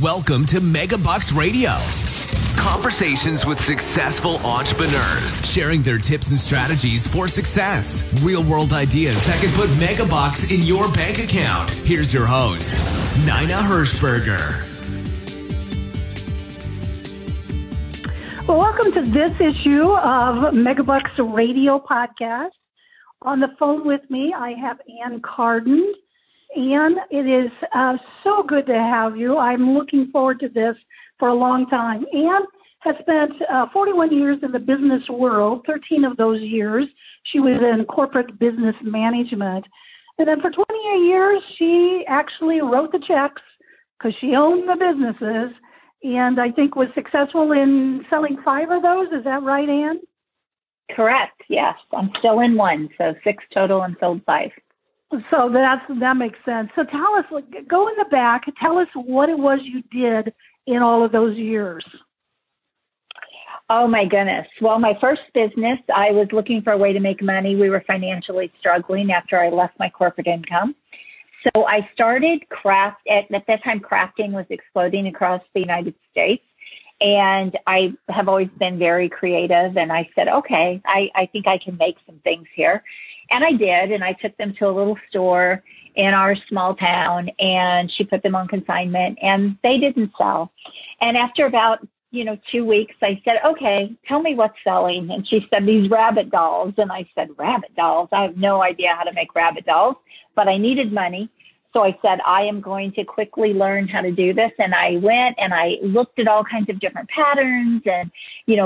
Welcome to Megabucks Radio. Conversations with successful entrepreneurs, sharing their tips and strategies for success. Real world ideas that can put megabucks in your bank account. Here's your host, Nina Hirschberger. Well, welcome to this issue of Megabucks Radio Podcast. On the phone with me, I have Ann Carden. Ann, it is so good to have you. I'm looking forward to this for a long time. Ann has spent 41 years in the business world. 13 of those years, she was in corporate business management. And then for 28 years, she actually wrote the checks because she owned the businesses. And I think was successful in selling 5 of those. Is that right, Ann? Correct. Yes. I'm still in 1. So 6 total and sold 5. So that makes sense. So tell us, go in the back, tell us what it was you did in all of those years. Oh, my goodness. Well, my first business, I was looking for a way to make money. We were financially struggling after I left my corporate income. So I started craft. At that time, crafting was exploding across the United States. And I have always been very creative. And I said, okay, I think I can make some things here. And I did. And I took them to a little store in our small town. And she put them on consignment. And they didn't sell. And after about 2 weeks, I said, okay, tell me what's selling. And she said, these rabbit dolls. And I said, rabbit dolls? I have no idea how to make rabbit dolls. But I needed money. So I said, I am going to quickly learn how to do this. And I went and I looked at all kinds of different patterns and,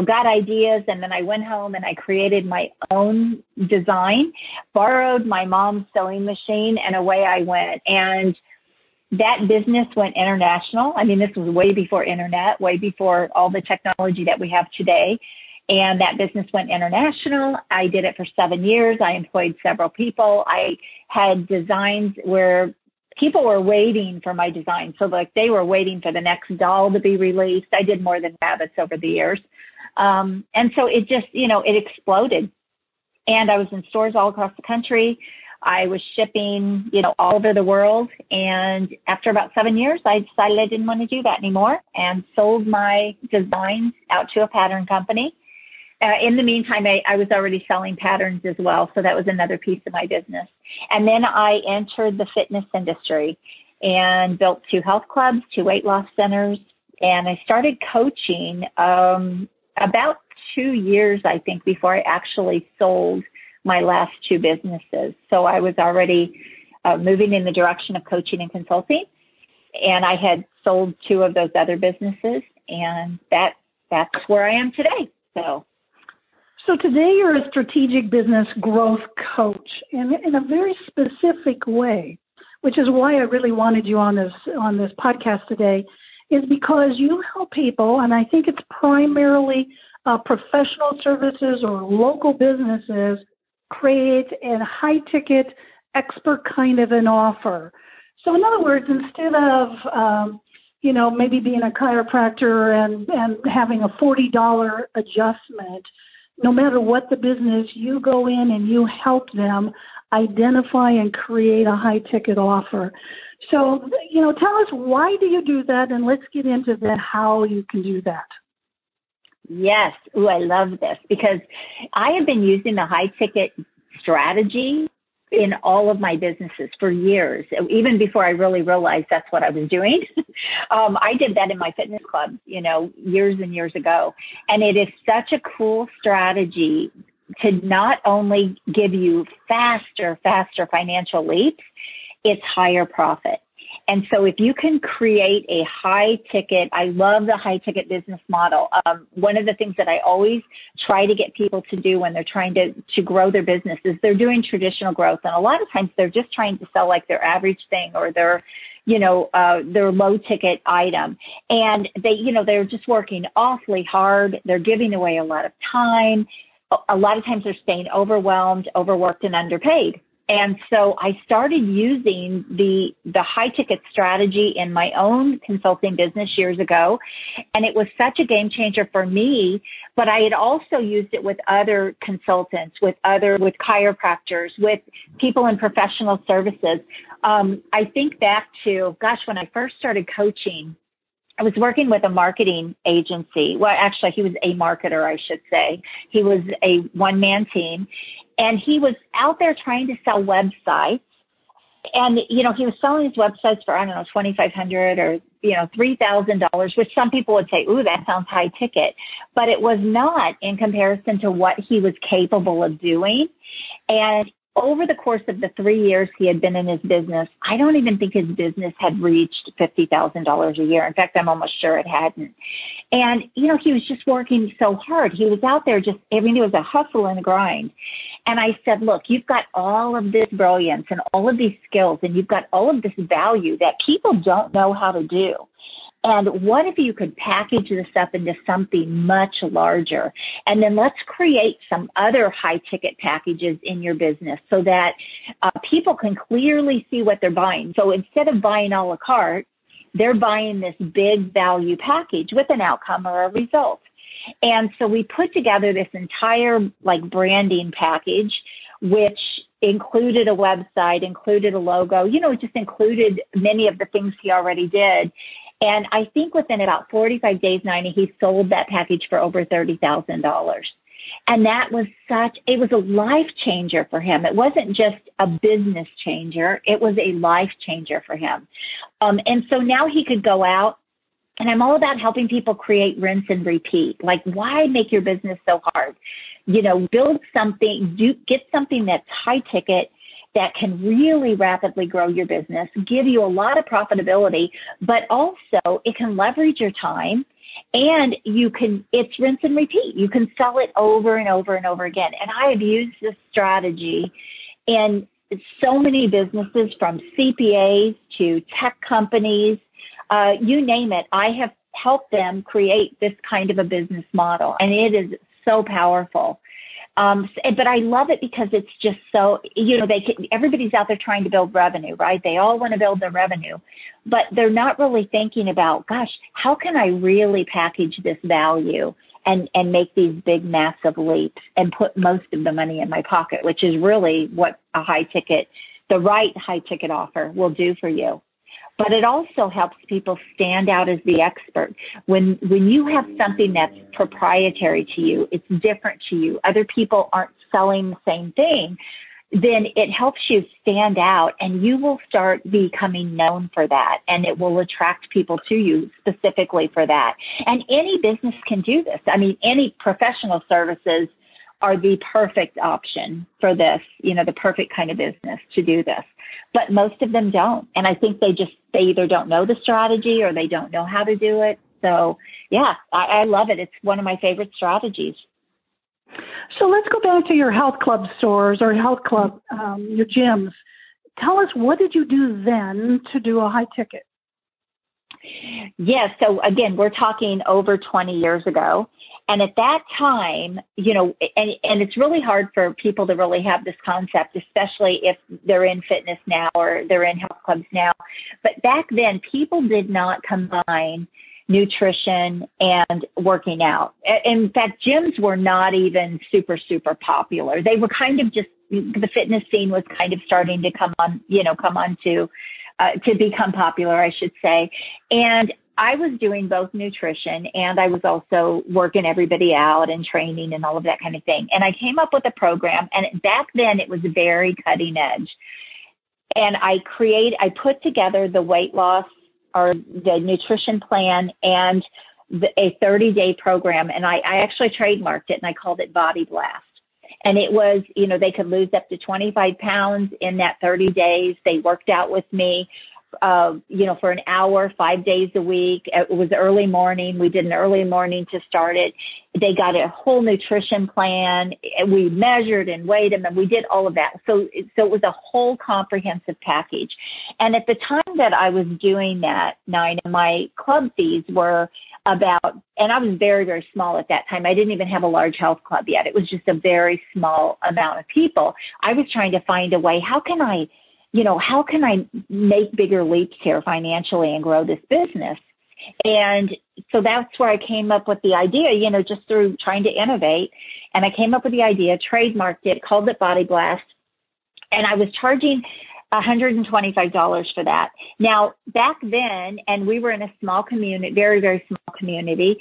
got ideas. And then I went home and I created my own design, borrowed my mom's sewing machine, and away I went. And that business went international. I mean, this was way before internet, way before all the technology that we have today. And that business went international. I did it for 7 years. I employed several people. I had designs where people were waiting for my design. So they were waiting for the next doll to be released. I did more than rabbits over the years. And so it just, it exploded. And I was in stores all across the country. I was shipping, all over the world. And after about 7 years, I decided I didn't want to do that anymore and sold my designs out to a pattern company. In the meantime, I was already selling patterns as well. So that was another piece of my business. And then I entered the fitness industry and built 2 health clubs, 2 weight loss centers. And I started coaching about 2 years, I think, before I actually sold my last 2 businesses. So I was already moving in the direction of coaching and consulting. And I had sold 2 of those other businesses. And that's where I am today. So today you're a strategic business growth coach in a very specific way, which is why I really wanted you on this podcast today, is because you help people, and I think it's primarily professional services or local businesses, create a high-ticket expert kind of an offer. So in other words, instead of maybe being a chiropractor and having a $40 adjustment, no matter what the business, you go in and you help them identify and create a high-ticket offer. So, tell us, why do you do that? And let's get into how you can do that. Yes. Ooh, I love this because I have been using the high-ticket strategy in all of my businesses for years, even before I really realized that's what I was doing. I did that in my fitness club, years and years ago. And it is such a cool strategy to not only give you faster financial leaps, it's higher profit. And so if you can create a high ticket, I love the high ticket business model. One of the things that I always try to get people to do when they're trying to grow their business is they're doing traditional growth. And a lot of times they're just trying to sell like their average thing or their low ticket item. And they're just working awfully hard. They're giving away a lot of time. A lot of times they're staying overwhelmed, overworked, and underpaid. And so I started using the high ticket strategy in my own consulting business years ago. And it was such a game changer for me, but I had also used it with other consultants, with chiropractors, with people in professional services. I think back to, when I first started coaching, I was working with a marketing agency. Well, actually, he was a marketer, I should say. He was a one-man team, and he was out there trying to sell websites. And, he was selling his websites for, $2,500 or, $3,000, which some people would say, ooh, that sounds high ticket. But it was not in comparison to what he was capable of doing. And over the course of the 3 years he had been in his business, I don't even think his business had reached $50,000 a year. In fact, I'm almost sure it hadn't. And, he was just working so hard. He was out there it was a hustle and a grind. And I said, look, you've got all of this brilliance and all of these skills, and you've got all of this value that people don't know how to do. And what if you could package this up into something much larger? And then let's create some other high ticket packages in your business so that people can clearly see what they're buying. So instead of buying a la carte, they're buying this big value package with an outcome or a result. And so we put together this entire branding package, which included a website, included a logo, it just included many of the things he already did. And I think within about 45 days, Nina, he sold that package for over $30,000. And that was it was a life changer for him. It wasn't just a business changer. It was a life changer for him. And so now he could go out, and I'm all about helping people create rinse and repeat. Why make your business so hard? Build something, get something that's high ticket, that can really rapidly grow your business, give you a lot of profitability, but also it can leverage your time, and it's rinse and repeat. You can sell it over and over and over again. And I have used this strategy in so many businesses, from CPAs to tech companies, you name it. I have helped them create this kind of a business model, and it is so powerful. But I love it because it's just so, everybody's out there trying to build revenue, right? They all want to build their revenue, but they're not really thinking about, how can I really package this value and make these big, massive leaps and put most of the money in my pocket, which is really what the right high ticket offer will do for you. But it also helps people stand out as the expert. When you have something that's proprietary to you, it's different to you, other people aren't selling the same thing, then it helps you stand out, and you will start becoming known for that, and it will attract people to you specifically for that. And any business can do this. Any professional services are the perfect option for this, the perfect kind of business to do this. But most of them don't. And I think they either don't know the strategy or they don't know how to do it. So, yeah, I love it. It's one of my favorite strategies. So let's go back to your health club stores or health club, your gyms. Tell us, what did you do then to do a high ticket? Yes. So again, we're talking over 20 years ago. And at that time, and it's really hard for people to really have this concept, especially if they're in fitness now or they're in health clubs now. But back then, people did not combine nutrition and working out. In fact, gyms were not even super, super popular. They were kind of just, the fitness scene was kind of starting to come on to become popular, I should say. And I was doing both nutrition, and I was also working everybody out and training and all of that kind of thing. And I came up with a program, and back then it was very cutting edge. And I put together the weight loss or the nutrition plan and a 30-day program. And I actually trademarked it, and I called it Body Blast. And it was, they could lose up to 25 pounds in that 30 days. They worked out with me for an hour, 5 days a week. It was early morning. We did an early morning to start it. They got a whole nutrition plan. We measured and weighed them, and we did all of that. So it was a whole comprehensive package. And at the time that I was doing that, Nina, my club fees were about, and I was very, very small at that time. I didn't even have a large health club yet. It was just a very small amount of people. I was trying to find a way, how can I make bigger leaps here financially and grow this business? And so that's where I came up with the idea, just through trying to innovate. And I came up with the idea, trademarked it, called it Body Blast. And I was charging $125 for that. Now, back then, and we were in a small community, very, very small community,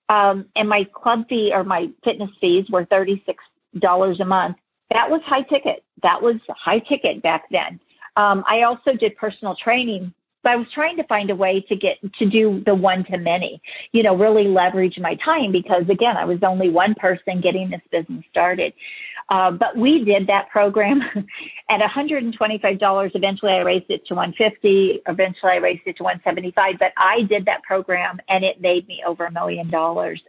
and my club fee or my fitness fees were $36 a month. That was high ticket. That was high ticket back then. I also did personal training, but I was trying to find a way to do the one-to-many, really leverage my time because, again, I was only one person getting this business started. But we did that program at $125. Eventually, I raised it to $150. Eventually, I raised it to $175. But I did that program, and it made me over $1 million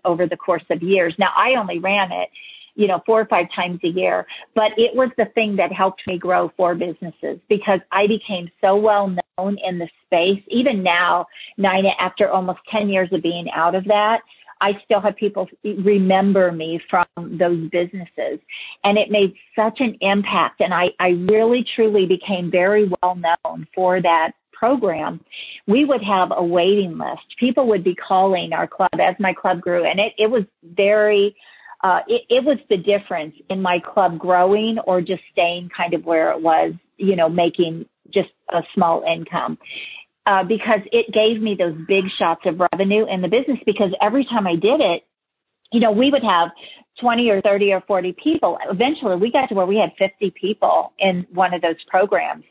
over the course of years. Now, I only ran it 4 or 5 times a year. But it was the thing that helped me grow 4 businesses because I became so well known in the space. Even now, Nina, after almost 10 years of being out of that, I still have people remember me from those businesses. And it made such an impact. And I really, truly became very well known for that program. We would have a waiting list. People would be calling our club as my club grew. And it was very... It was the difference in my club growing or just staying kind of where it was, making just a small income. Because it gave me those big shots of revenue in the business because every time I did it, we would have 20 or 30 or 40 people. Eventually, we got to where we had 50 people in one of those programs.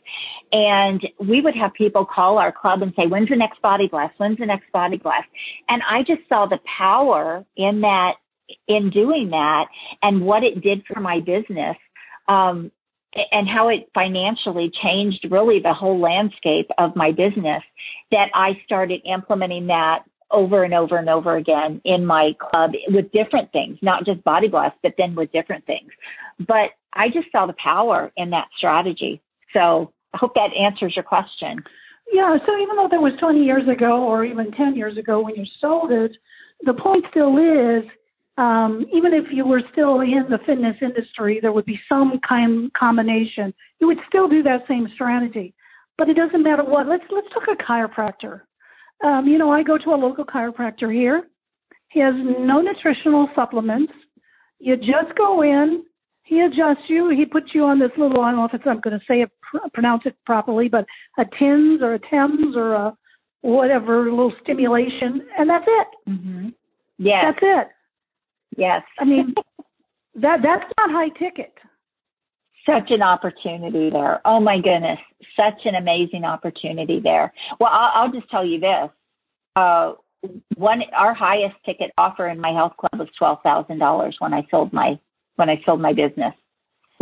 And we would have people call our club and say, when's the next Body Blast? When's the next Body Blast? And I just saw the power in that, in doing that and what it did for my business and how it financially changed really the whole landscape of my business that I started implementing that over and over and over again in my club with different things, not just Body Blast, but then with different things. But I just saw the power in that strategy. So I hope that answers your question. Yeah, so even though that was 20 years ago or even 10 years ago when you sold it, the point still is, even if you were still in the fitness industry, there would be some kind combination. You would still do that same strategy, but it doesn't matter what. Let's talk a chiropractor. I go to a local chiropractor here. He has no nutritional supplements. You just go in, he adjusts you, he puts you on this little, I don't know if I'm going to say it, pronounce it properly, but a TENS or a TEMS or a whatever, little stimulation, and that's it. Mm-hmm. Yeah. That's it. Yes. I mean, that's not high ticket. Such an opportunity there. Oh, my goodness. Such an amazing opportunity there. Well, I'll just tell you this. Our highest ticket offer in my health club was $12,000 when I sold my business.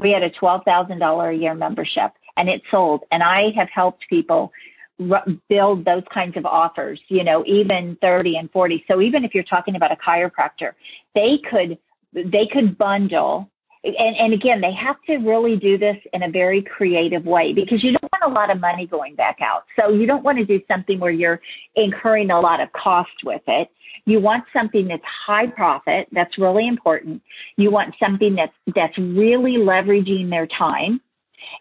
We had a $12,000 a year membership, and it sold. And I have helped people build those kinds of offers, even 30 and 40. So even if you're talking about a chiropractor, they could bundle. And again, they have to really do this in a very creative way because you don't want a lot of money going back out. So you don't want to do something where you're incurring a lot of cost with it. You want something that's high profit. That's really important. You want something that's really leveraging their time.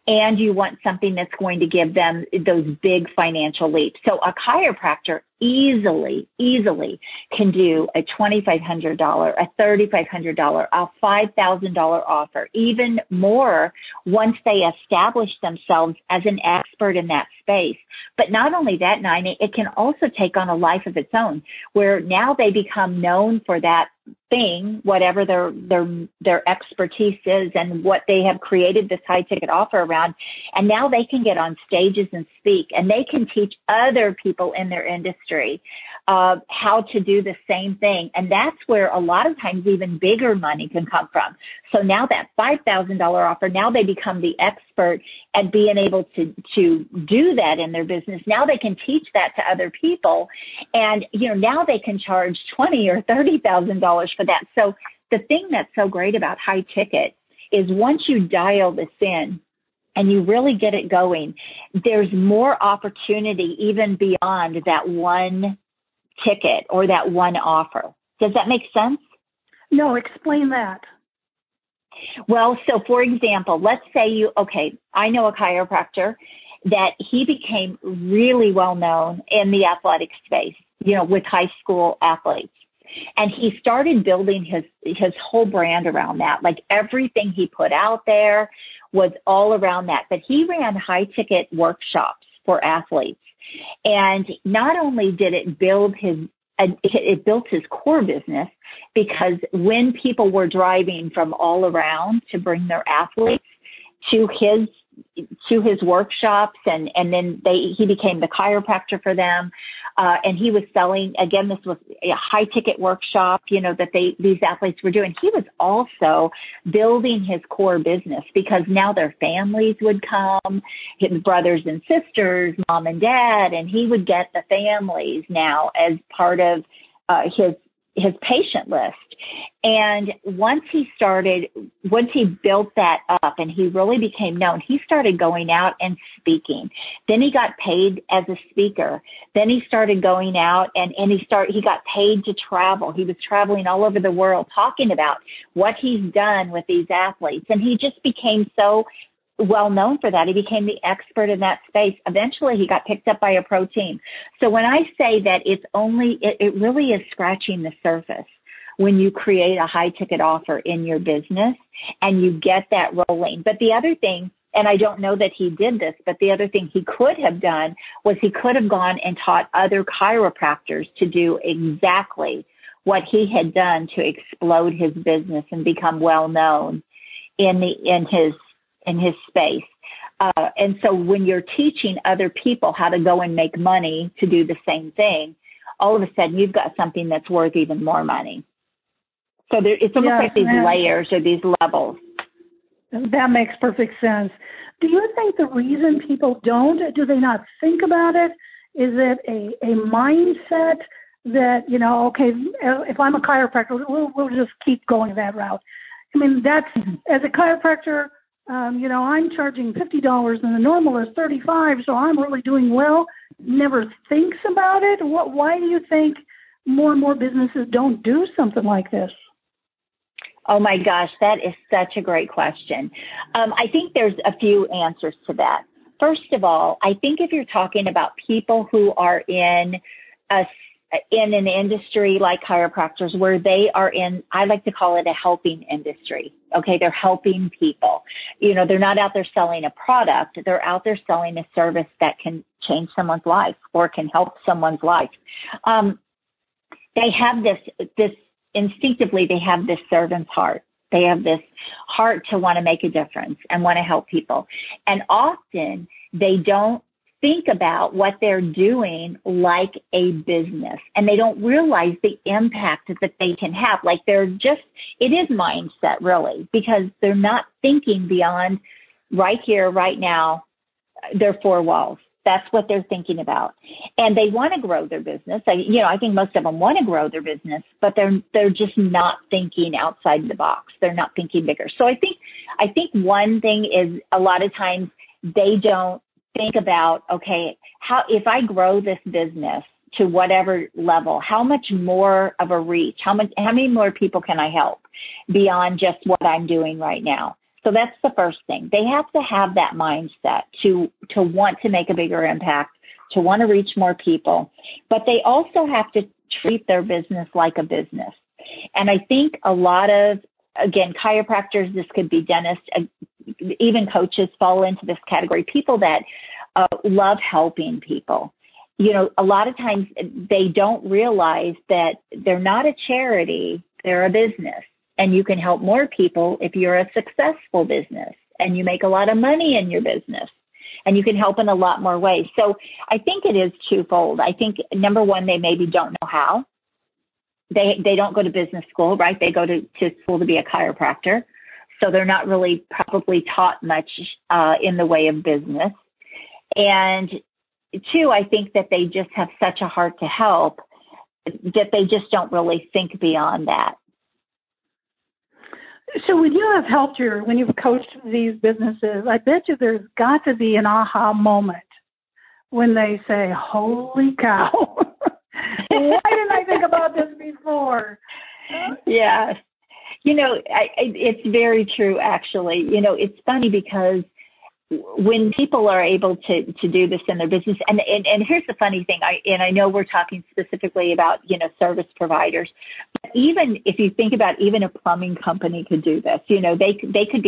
And you want something that's going to give them those big financial leaps. So a chiropractor easily can do a $2,500, a $3,500, a $5,000 offer, even more once they establish themselves as an expert in that space. But not only that, Nina, it can also take on a life of its own, where now they become known for that thing, whatever their expertise is and what they have created this high ticket offer around. And now they can get on stages and speak, and they can teach other people in their industry industry, how to do the same thing. And that's where a lot of times even bigger money can come from. So now that $5,000 offer, now they become the expert at being able to do that in their business. Now they can teach that to other people. And, now they can charge $20,000 or $30,000 for that. So the thing that's so great about high ticket is once you dial this in and you really get it going, there's more opportunity even beyond that one ticket or that one offer. Does that make sense? No, explain that. Well, so for example, let's say I know a chiropractor that he became really well known in the athletic space, with high school athletes. And he started building his whole brand around that. Like everything he put out there was all around that. But he ran high ticket workshops for athletes. And not only did it build it built his core business, because when people were driving from all around to bring their athletes to his workshops, and then he became the chiropractor for them, and he was selling. Again, this was a high ticket workshop, that these athletes were doing. He was also building his core business because now their families would come, his brothers and sisters, mom and dad, and he would get the families now as part of his patient list. And once he built that up and he really became known, he started going out and speaking. Then he got paid as a speaker. Then he started going out and he got paid to travel. He was traveling all over the world talking about what he's done with these athletes. And he just became so well known for that. He became the expert in that space. Eventually he got picked up by a pro team. So when I say that it really is scratching the surface when you create a high ticket offer in your business and you get that rolling. But the other thing, and I don't know that he did this, but the other thing he could have done was he could have gone and taught other chiropractors to do exactly what he had done to explode his business and become well known in his space. And so when you're teaching other people how to go and make money to do the same thing, all of a sudden you've got something that's worth even more money. So it's almost like these layers or these levels. That makes perfect sense. Do you think the reason people do they not think about it? Is it a mindset that, if I'm a chiropractor, we'll just keep going that route? I mean, as a chiropractor, I'm charging $50 and the normal is $35, so I'm really doing well. Never thinks about it. Why do you think more and more businesses don't do something like this? Oh my gosh, that is such a great question. I think there's a few answers to that. First of all, I think if you're talking about people who are in an industry like chiropractors where they are I like to call it a helping industry. Okay, they're helping people. They're not out there selling a product. They're out there selling a service that can change someone's life or can help someone's life. They have this instinctively, they have this servant's heart. They have this heart to want to make a difference and want to help people. And often they don't think about what they're doing like a business, and they don't realize the impact that they can have. Like it is mindset really, because they're not thinking beyond right here, right now, their four walls. That's what they're thinking about. And they want to grow their business. I think most of them want to grow their business, but they're just not thinking outside the box. They're not thinking bigger. So I think one thing is a lot of times they don't think about, okay, if I grow this business to whatever level, how much more of a reach, how many more people can I help beyond just what I'm doing right now? So that's the first thing. They have to have that mindset to want to make a bigger impact, to want to reach more people, but they also have to treat their business like a business. And I think a lot of, again, chiropractors, this could be dentists, even coaches fall into this category, people that love helping people. A lot of times they don't realize that they're not a charity, they're a business. And you can help more people if you're a successful business and you make a lot of money in your business. and you can help in a lot more ways. So I think it is twofold. I think, number one, they maybe don't know how. They don't go to business school, right? They go to school to be a chiropractor. So they're not really probably taught much in the way of business. And two, I think that they just have such a heart to help that they just don't really think beyond that. So when you have helped when you've coached these businesses, I bet you there's got to be an aha moment when they say, holy cow, why didn't I think about this before? Yes. It's very true, actually. It's funny because when people are able to do this in their business, and here's the funny thing, I know we're talking specifically about, service providers, but even if you think about even a plumbing company could do this, they could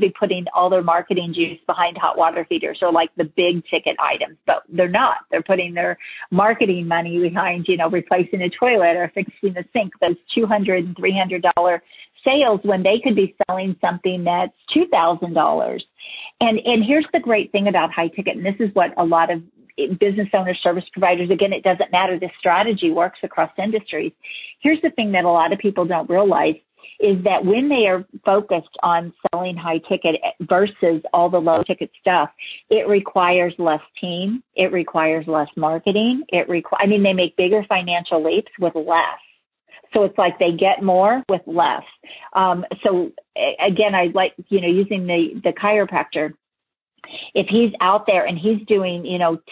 be putting all their marketing juice behind hot water heaters or like the big ticket items, but they're not. They're putting their marketing money behind, replacing a toilet or fixing a sink, those $200 and $300 sales, when they could be selling something that's $2,000. And here's the great thing about high ticket, and this is what a lot of business owners, service providers, again, it doesn't matter, this strategy works across industries. Here's the thing that a lot of people don't realize is that when they are focused on selling high ticket versus all the low ticket stuff, it requires less team, it requires less marketing, they make bigger financial leaps with less. So it's like they get more with less. So again, I like, using the chiropractor. If he's out there and he's doing,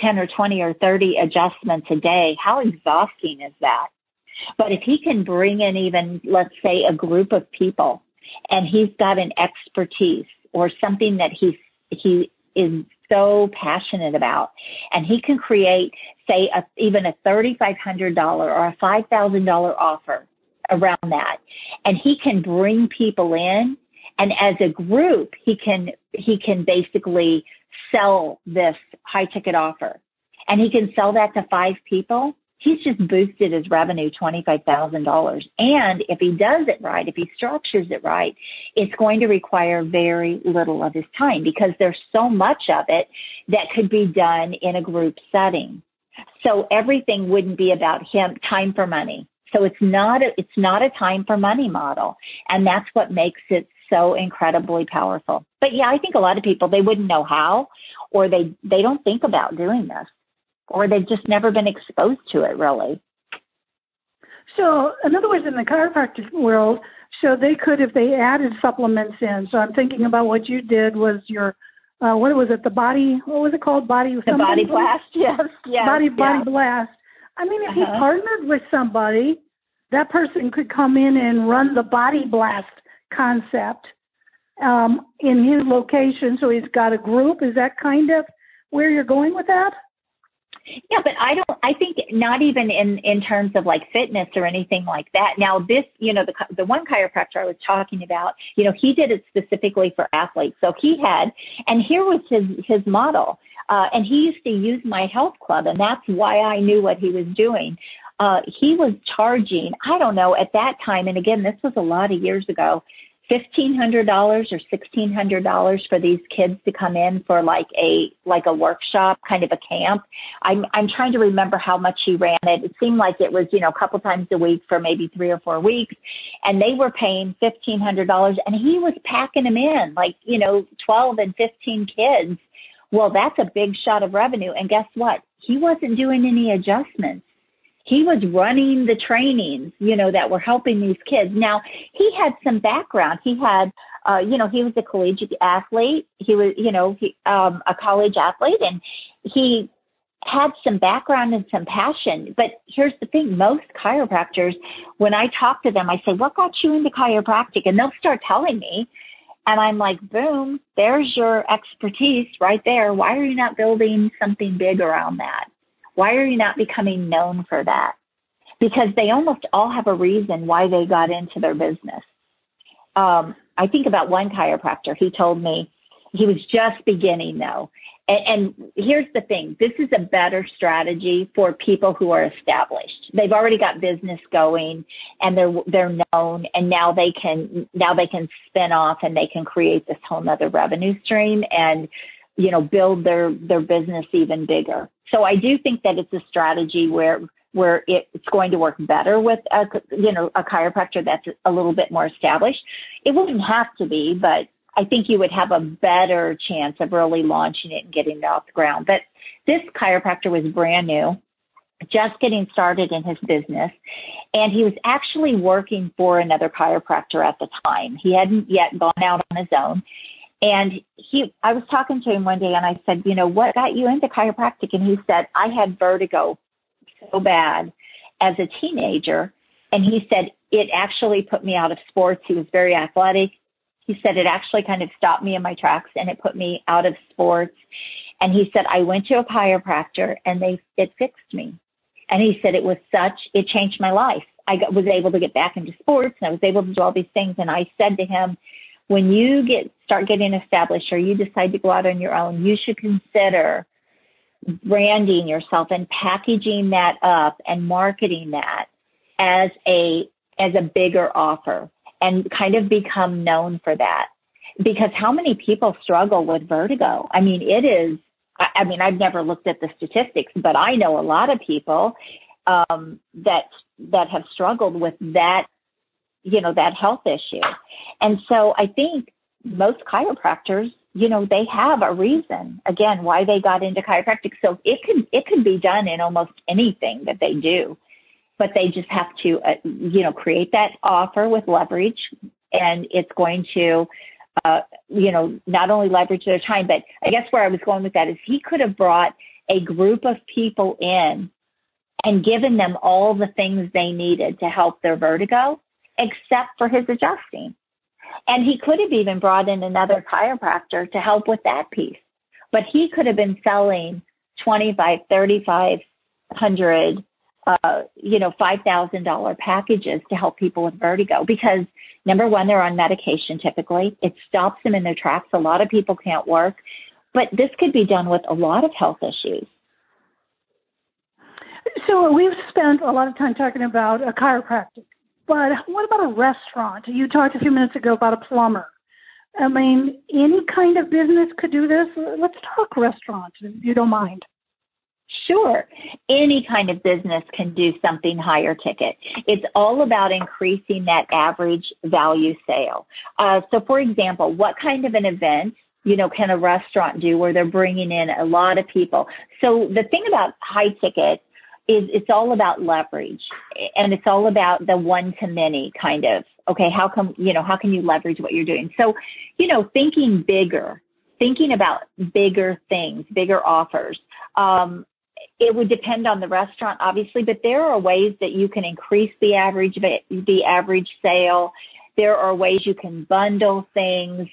10 or 20 or 30 adjustments a day, how exhausting is that? But if he can bring in even, let's say, a group of people and he's got an expertise or something that he is so passionate about, and he can create, say, even a $3,500 or a $5,000 offer around that, and he can bring people in, and as a group, he can basically sell this high ticket offer, and he can sell that to 5 people. He's just boosted his revenue $25,000. And if he does it right, if he structures it right, it's going to require very little of his time because there's so much of it that could be done in a group setting. So everything wouldn't be about him, time for money. So it's not a time for money model. And that's what makes it so incredibly powerful. But yeah, I think a lot of people, they wouldn't know how, or they don't think about doing this, or they've just never been exposed to it, really. So in other words, in the chiropractic world, so they could, if they added supplements in, so I'm thinking about what you did was your, what was it, the body, what was it called? The Body Blast, yes. Body Blast. I mean, if he partnered with somebody, that person could come in and run the Body Blast concept in his location. So he's got a group. Is that kind of where you're going with that? Yeah, but I think not even in terms of like fitness or anything like that. Now this, the one chiropractor I was talking about, he did it specifically for athletes. So he had, and here was his model. And he used to use my health club, and that's why I knew what he was doing. He was charging, I don't know, at that time, and again, this was a lot of years ago, $1,500 or $1,600 for these kids to come in for like a workshop, kind of a camp. I'm trying to remember how much he ran it. It seemed like it was, a couple times a week for maybe 3 or 4 weeks, and they were paying $1,500, and he was packing them in, 12 and 15 kids. Well, that's a big shot of revenue. And guess what? He wasn't doing any adjustments. He was running the trainings, that were helping these kids. Now, he had some background. He had, he was a collegiate athlete. He was, a college athlete, and he had some background and some passion. But here's the thing. Most chiropractors, when I talk to them, I say, what got you into chiropractic? And they'll start telling me. And I'm like, boom, there's your expertise right there. Why are you not building something big around that? Why are you not becoming known for that? Because they almost all have a reason why they got into their business. I think about one chiropractor. He told me he was just beginning, though. And here's the thing. This is a better strategy for people who are established. They've already got business going, and they're known, and now they can spin off, and they can create this whole nother revenue stream. And build their business even bigger. So I do think that it's a strategy where it's going to work better with a chiropractor that's a little bit more established. It wouldn't have to be, but I think you would have a better chance of really launching it and getting it off the ground. But this chiropractor was brand new, just getting started in his business, and he was actually working for another chiropractor at the time. He hadn't yet gone out on his own. And I was talking to him one day and I said, what got you into chiropractic? And he said, I had vertigo so bad as a teenager. And he said, it actually put me out of sports. He was very athletic. He said, it actually kind of stopped me in my tracks and it put me out of sports. And he said, I went to a chiropractor and it fixed me. And he said, it changed my life. I was able to get back into sports and I was able to do all these things. And I said to him, when you start getting established or you decide to go out on your own, you should consider branding yourself and packaging that up and marketing that as a bigger offer and kind of become known for that. Because how many people struggle with vertigo? I mean, I've never looked at the statistics, but I know a lot of people that have struggled with that, that health issue. And so I think most chiropractors, they have a reason, again, why they got into chiropractic. So it could be done in almost anything that they do, but they just have to, create that offer with leverage, and it's going to, not only leverage their time, but I guess where I was going with that is he could have brought a group of people in and given them all the things they needed to help their vertigo, except for his adjusting. And he could have even brought in another chiropractor to help with that piece. But he could have been selling $2,500, $3,500, $5,000 packages to help people with vertigo because, number one, they're on medication typically. It stops them in their tracks. A lot of people can't work. But this could be done with a lot of health issues. So we've spent a lot of time talking about a chiropractic. But what about a restaurant? You talked a few minutes ago about a plumber. I mean, any kind of business could do this. Let's talk restaurants, if you don't mind. Sure. Any kind of business can do something higher ticket. It's all about increasing that average value sale. So, for example, what kind of an event, can a restaurant do where they're bringing in a lot of people? So the thing about high ticket is it's all about leverage, and it's all about the one-to-many kind of, okay, how can you leverage what you're doing? So, thinking bigger, thinking about bigger things, bigger offers. It would depend on the restaurant, obviously, but there are ways that you can increase the average sale. There are ways you can bundle things.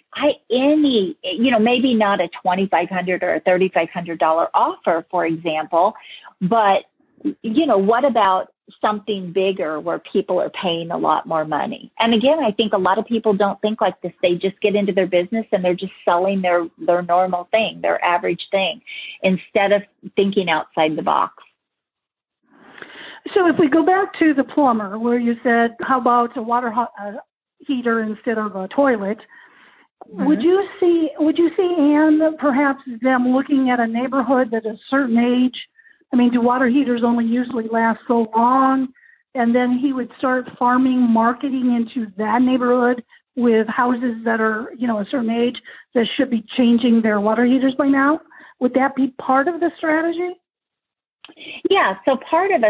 Maybe not a $2,500 or a $3,500 offer, for example, but what about something bigger where people are paying a lot more money? And again, I think a lot of people don't think like this. They just get into their business and they're just selling their normal thing, their average thing, instead of thinking outside the box. So if we go back to the plumber where you said, how about a water heater instead of a toilet? Mm-hmm. Would you see, Ann, perhaps them looking at a neighborhood at a certain age? I mean, do water heaters only usually last so long? And then he would start marketing into that neighborhood with houses that are, a certain age that should be changing their water heaters by now. Would that be part of the strategy? Yeah. So part of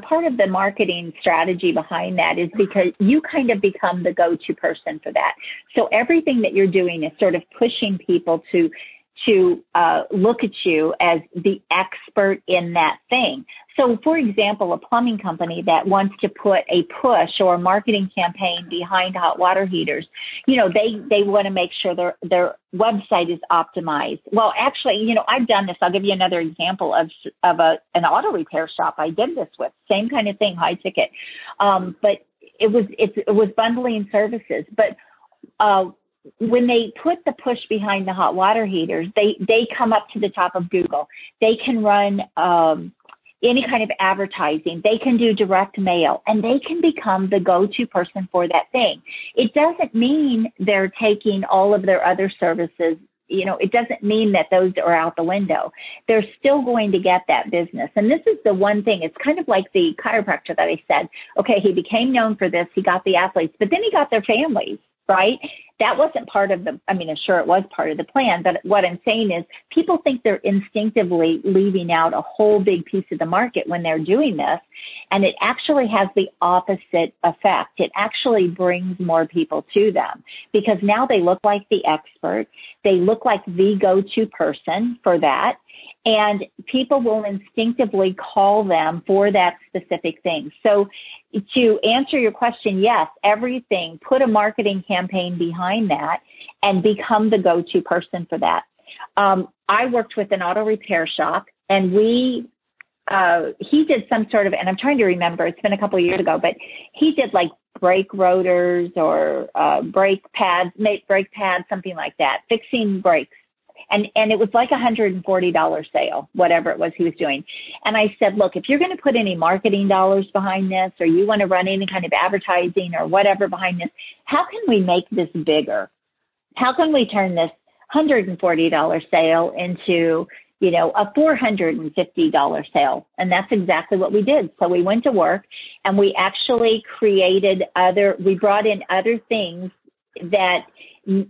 part of the marketing strategy behind that is because you kind of become the go-to person for that. So everything that you're doing is sort of pushing people to look at you as the expert in that thing. So, for example, a plumbing company that wants to put a push or a marketing campaign behind hot water heaters, they want to make sure their website is optimized. Well, actually, I've done this. I'll give you another example of an auto repair shop I did this with. Same kind of thing, high ticket, but it was bundling services, but. When they put the push behind the hot water heaters, they come up to the top of Google. They can run any kind of advertising. They can do direct mail, and they can become the go-to person for that thing. It doesn't mean they're taking all of their other services it doesn't mean that those are out the window. They're still going to get that business. And this is the one thing. It's kind of like the chiropractor that I said, okay, he became known for this. He got the athletes, but then he got their families, right? That wasn't part of sure it was part of the plan, but what I'm saying is people think they're instinctively leaving out a whole big piece of the market when they're doing this, and it actually has the opposite effect. It actually brings more people to them because now they look like the expert. They look like the go-to person for that. And people will instinctively call them for that specific thing. So to answer your question, yes, everything, put a marketing campaign behind that and become the go-to person for that. I worked with an auto repair shop, and he did some sort of, and I'm trying to remember, it's been a couple of years ago, but he did like brake rotors or brake pads, something like that, fixing brakes. And it was like $140 sale, whatever it was he was doing. And I said, look, if you're going to put any marketing dollars behind this, or you want to run any kind of advertising or whatever behind this, how can we make this bigger? How can we turn this $140 sale into, a $450 sale? And that's exactly what we did. So we went to work and we actually we brought in other things that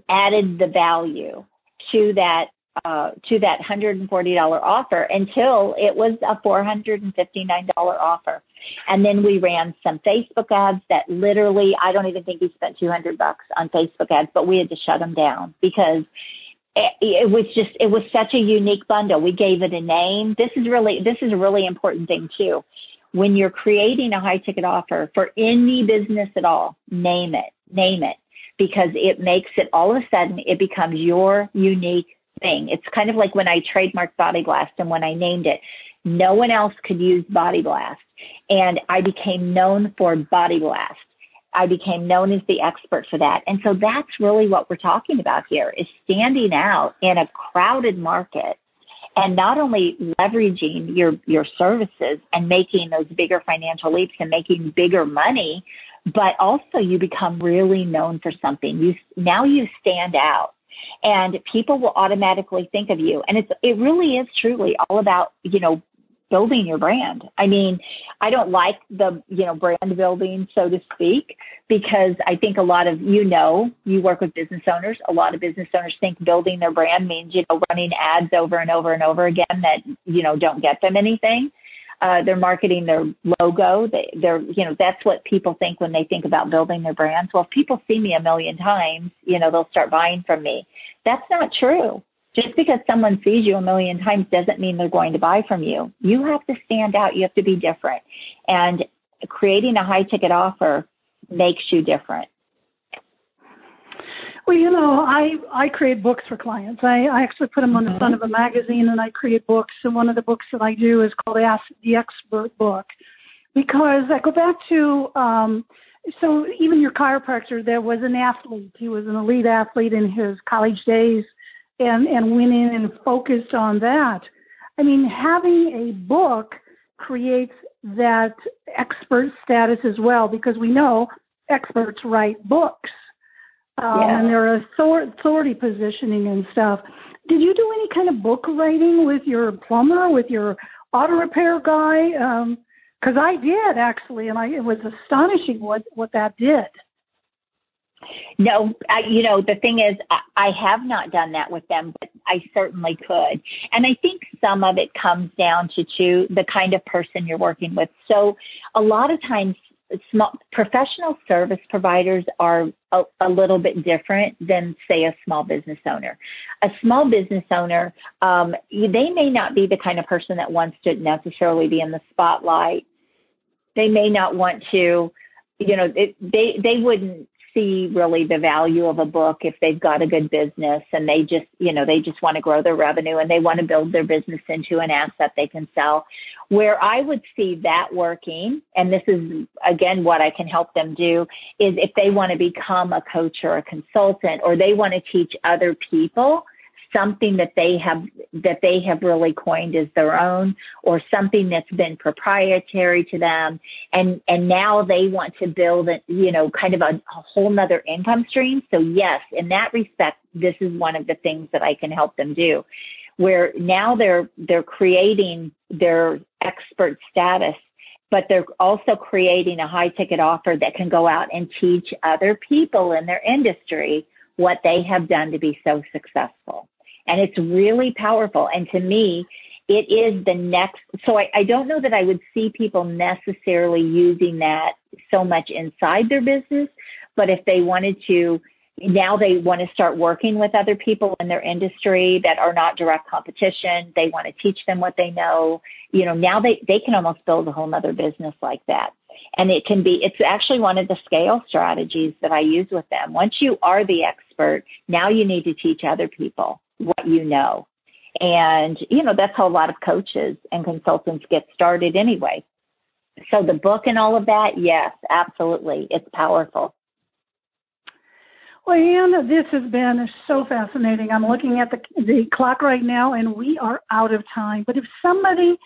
added the value to that $140 offer until it was a $459 offer. And then we ran some Facebook ads that literally, I don't even think we spent $200 on Facebook ads, but we had to shut them down because it was such a unique bundle. We gave it a name. This is a really important thing too. When you're creating a high ticket offer for any business at all, name it. Because it makes it, all of a sudden, it becomes your unique thing. It's kind of like when I trademarked Body Blast and when I named it, no one else could use Body Blast. And I became known for Body Blast. I became known as the expert for that. And so that's really what we're talking about here, is standing out in a crowded market and not only leveraging your services and making those bigger financial leaps and making bigger money, but also you become really known for something. Now you stand out, and people will automatically think of you. And it really is truly all about, building your brand. I mean, I don't like the, brand building, so to speak, because I think a lot of, you work with business owners. A lot of business owners think building their brand means, running ads over and over and over again that, don't get them anything. They're marketing their logo. That's what people think when they think about building their brands. Well, if people see me a million times, they'll start buying from me. That's not true. Just because someone sees you a million times doesn't mean they're going to buy from you. You have to stand out. You have to be different. And creating a high ticket offer makes you different. Well, I create books for clients. I actually put them on the front of a magazine, and I create books. And one of the books that I do is called Ask the Expert book, because I go back to, so even your chiropractor, there was an athlete. He was an elite athlete in his college days and went in and focused on that. I mean, having a book creates that expert status as well, because we know experts write books. And their authority positioning and stuff. Did you do any kind of book writing with your plumber, with your auto repair guy? Because I did, actually, and it was astonishing what that did. No, the thing is, I have not done that with them, but I certainly could. And I think some of it comes down to the kind of person you're working with. So a lot of times, small professional service providers are a little bit different than, say, a small business owner. A small business owner, they may not be the kind of person that wants to necessarily be in the spotlight. They may not want to, they wouldn't see really the value of a book if they've got a good business and they just want to grow their revenue and they want to build their business into an asset they can sell. Where I would see that working, and this is, again, what I can help them do, is if they want to become a coach or a consultant, or they want to teach other people something that they have really coined as their own, or something that's been proprietary to them. And now they want to build kind of a whole nother income stream. So yes, in that respect, this is one of the things that I can help them do, where now they're creating their expert status, but they're also creating a high ticket offer that can go out and teach other people in their industry what they have done to be so successful. And it's really powerful. And to me, it is the next. So I don't know that I would see people necessarily using that so much inside their business, but if they wanted to, now they want to start working with other people in their industry that are not direct competition. They want to teach them what they know. Now they can almost build a whole nother business like that. And it's actually one of the scale strategies that I use with them. Once you are the expert, now you need to teach other people what you know. And, that's how a lot of coaches and consultants get started anyway. So the book and all of that, yes, absolutely. It's powerful. Well, Ann, this has been so fascinating. I'm looking at the clock right now, and we are out of time. But if somebody,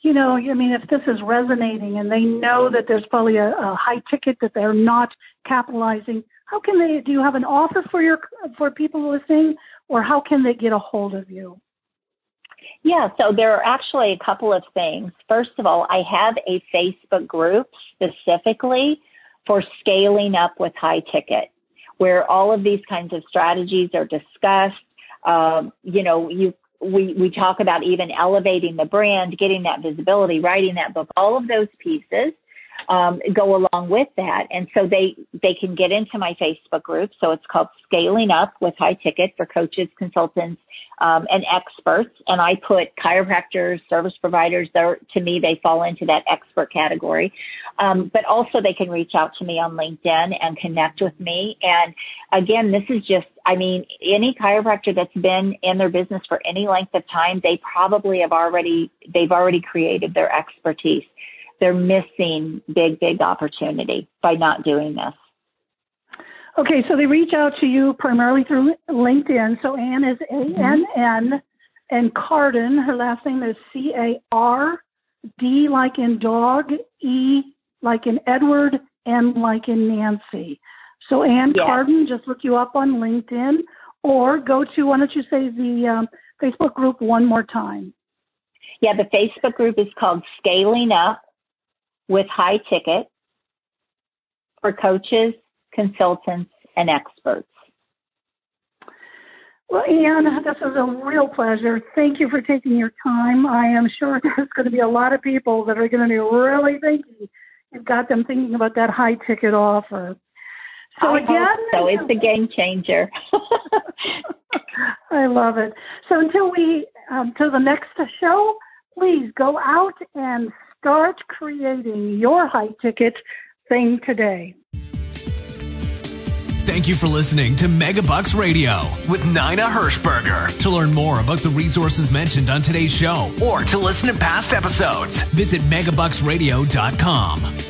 if this is resonating and they know that there's probably a high ticket that they're not capitalizing, how can they? Do you have an offer for people listening, or how can they get a hold of you? Yeah, so there are actually a couple of things. First of all, I have a Facebook group specifically for scaling up with high ticket, where all of these kinds of strategies are discussed. We talk about even elevating the brand, getting that visibility, writing that book. All of those pieces go along with that. And so they can get into my Facebook group. So it's called Scaling Up with High Ticket for coaches, consultants, and experts. And I put chiropractors, service providers, to me, they fall into that expert category. But also they can reach out to me on LinkedIn and connect with me. And again, this is just, any chiropractor that's been in their business for any length of time, they've already created their expertise. They're missing big opportunity by not doing this. Okay, so they reach out to you primarily through LinkedIn. So Ann is A-N-N, and Cardon, her last name is C-A-R-D like in dog, E like in Edward, N like in Nancy. So Ann Cardon, just look you up on LinkedIn, or go to, why don't you say the Facebook group one more time? Yeah, the Facebook group is called Scaling Up with High Ticket for coaches, consultants, and experts. Well, Ann, this was a real pleasure. Thank you for taking your time. I am sure there's going to be a lot of people that are going to be really thinking. You've got them thinking about that high ticket offer. So it's a game changer. I love it. So until the next show, please go out and start creating your high ticket thing today. Thank you for listening to Megabucks Radio with Nina Hirschberger. To learn more about the resources mentioned on today's show or to listen to past episodes, visit megabucksradio.com.